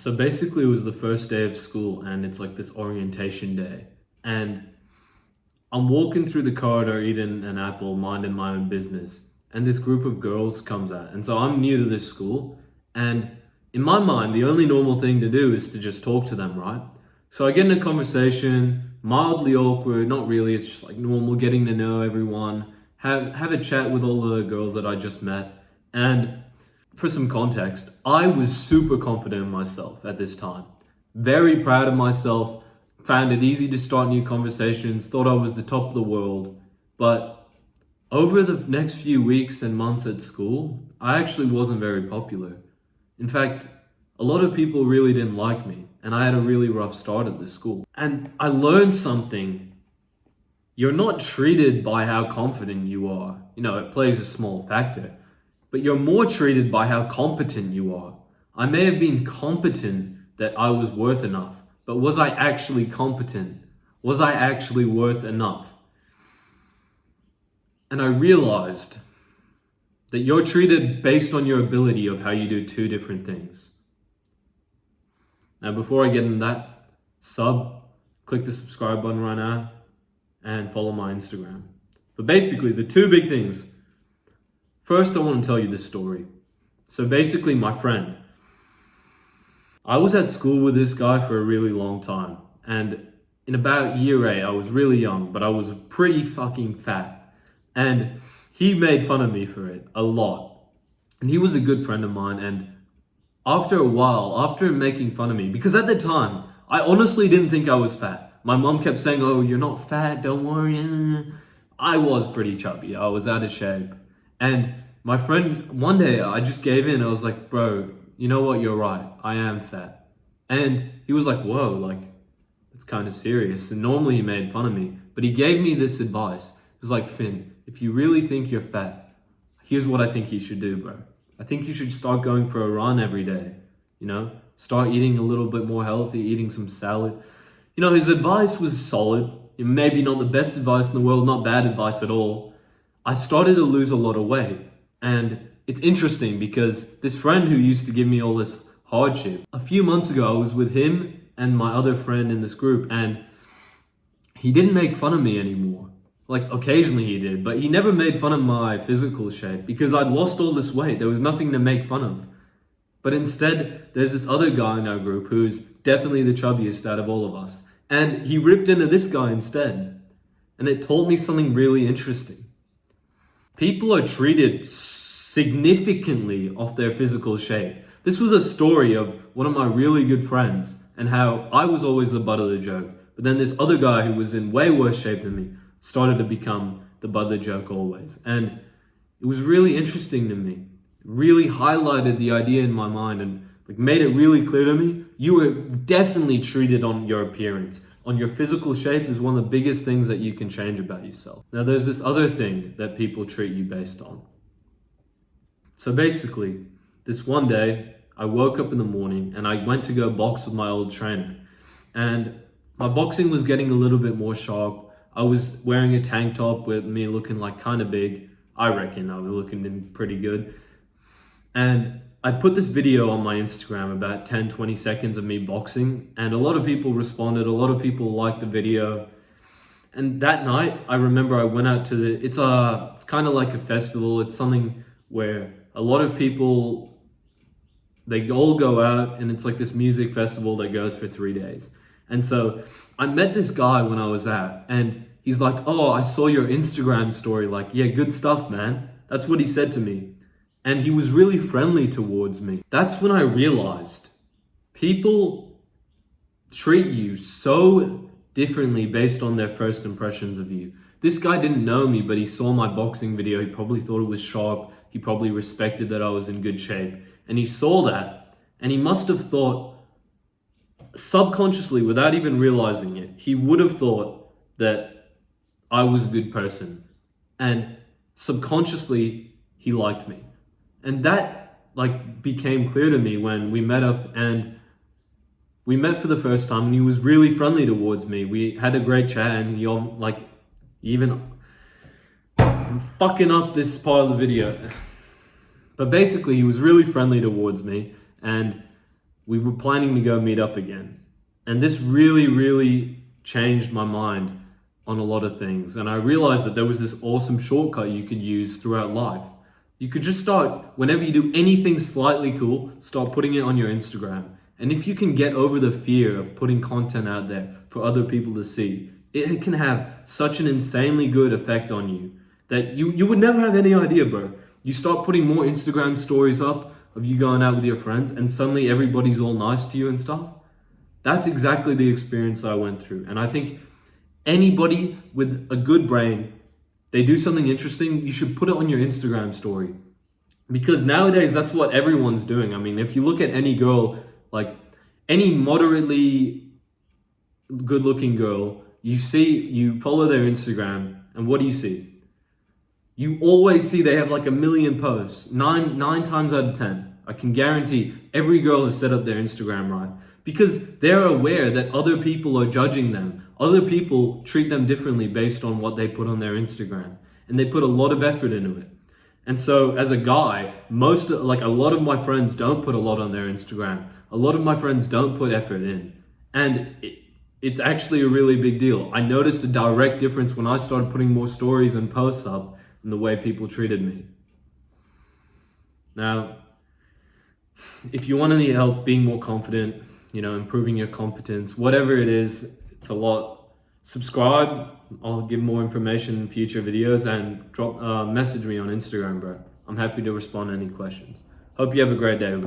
So basically, it was the first day of school, and it's like this orientation day. And I'm walking through the corridor eating an apple, minding my own business. And this group of girls comes out. And so I'm new to this school. And in my mind, the only normal thing to do is to just talk to them, right? So I get in a conversation, mildly awkward, not really, it's just like normal, getting to know everyone, have a chat with all the girls that I just met. And for some context, I was super confident in myself at this time. Very proud of myself, found it easy to start new conversations, thought I was the top of the world. But over the next few weeks and months at school, I actually wasn't very popular. In fact, a lot of people really didn't like me, and I had a really rough start at this school. And I learned something. You're not treated by how confident you are. It plays a small factor. But you're more treated by how competent you are. I may have been competent that I was worth enough, but was I actually competent? Was I actually worth enough? And I realized that you're treated based on your ability of how you do two different things. Now, before I get into that, click the subscribe button right now, and follow my Instagram. But basically, the two big things. First, I want to tell you this story. So basically, my friend, I was at school with this guy for a really long time. And in about year 8, I was really young, but I was pretty fucking fat. And he made fun of me for it a lot. And he was a good friend of mine. And after a while, after making fun of me, because at the time, I honestly didn't think I was fat. My mom kept saying, "Oh, you're not fat, don't worry." I was pretty chubby. I was out of shape. And my friend, one day I just gave in. I was like, "Bro, you know what? You're right. I am fat." And he was like, "Whoa, like, it's kind of serious." And normally he made fun of me, but he gave me this advice. He was like, "Finn, if you really think you're fat, here's what I think you should do, bro. I think you should start going for a run every day. Start eating a little bit more healthy, eating some salad." His advice was solid. Maybe not the best advice in the world, not bad advice at all. I started to lose a lot of weight. And it's interesting because this friend who used to give me all this hardship, a few months ago, I was with him and my other friend in this group, and he didn't make fun of me anymore. Like, occasionally he did, but he never made fun of my physical shape because I'd lost all this weight. There was nothing to make fun of. But instead, there's this other guy in our group who's definitely the chubbiest out of all of us. And he ripped into this guy instead. And it taught me something really interesting. People are treated significantly off their physical shape. This was a story of one of my really good friends and how I was always the butt of the joke. But then this other guy who was in way worse shape than me started to become the butt of the joke always. And it was really interesting to me. It really highlighted the idea in my mind and made it really clear to me. You were definitely treated on your appearance. On your physical shape is one of the biggest things that you can change about yourself. Now, there's this other thing that people treat you based on. So basically, this one day, I woke up in the morning and I went to go box with my old trainer. And my boxing was getting a little bit more sharp. I was wearing a tank top with me looking like kind of big. I reckon I was looking pretty good. And I put this video on my Instagram, about 10-20 seconds of me boxing, and a lot of people responded. A lot of people liked the video. And that night, I remember I went out to it's kind of like a festival. It's something where a lot of people, they all go out, and it's like this music festival that goes for 3 days. And so I met this guy when I was out, and he's like, "Oh, I saw your Instagram story. Like, yeah, good stuff, man." That's what he said to me. And he was really friendly towards me. That's when I realized people treat you so differently based on their first impressions of you. This guy didn't know me, but he saw my boxing video. He probably thought it was sharp. He probably respected that I was in good shape. And he saw that, and he must have thought, subconsciously, without even realizing it, he would have thought that I was a good person. And subconsciously, he liked me. And that became clear to me when we met up, and we met for the first time, and he was really friendly towards me. We had a great chat, and I'm fucking up this part of the video. But basically, he was really friendly towards me, and we were planning to go meet up again. And this really, really changed my mind on a lot of things. And I realized that there was this awesome shortcut you could use throughout life. You could just start, whenever you do anything slightly cool, start putting it on your Instagram. And if you can get over the fear of putting content out there for other people to see, it can have such an insanely good effect on you that you would never have any idea, bro. You start putting more Instagram stories up of you going out with your friends, and suddenly everybody's all nice to you and stuff. That's exactly the experience I went through. And I think anybody with a good brain, they do something interesting, you should put it on your Instagram story. Because nowadays, that's what everyone's doing. I mean, if you look at any girl, like any moderately good-looking girl, you follow their Instagram, and what do you see? You always see they have like 1 million posts. Nine times out of 10. I can guarantee every girl has set up their Instagram right. Because they're aware that other people are judging them. Other people treat them differently based on what they put on their Instagram. And they put a lot of effort into it. And so as a guy, a lot of my friends don't put a lot on their Instagram. A lot of my friends don't put effort in. And it's actually a really big deal. I noticed a direct difference when I started putting more stories and posts up in the way people treated me. Now, if you want any help being more confident, improving your competence, whatever it is, it's a lot. Subscribe. I'll give more information in future videos, and message me on Instagram, bro. I'm happy to respond to any questions. Hope you have a great day, bro.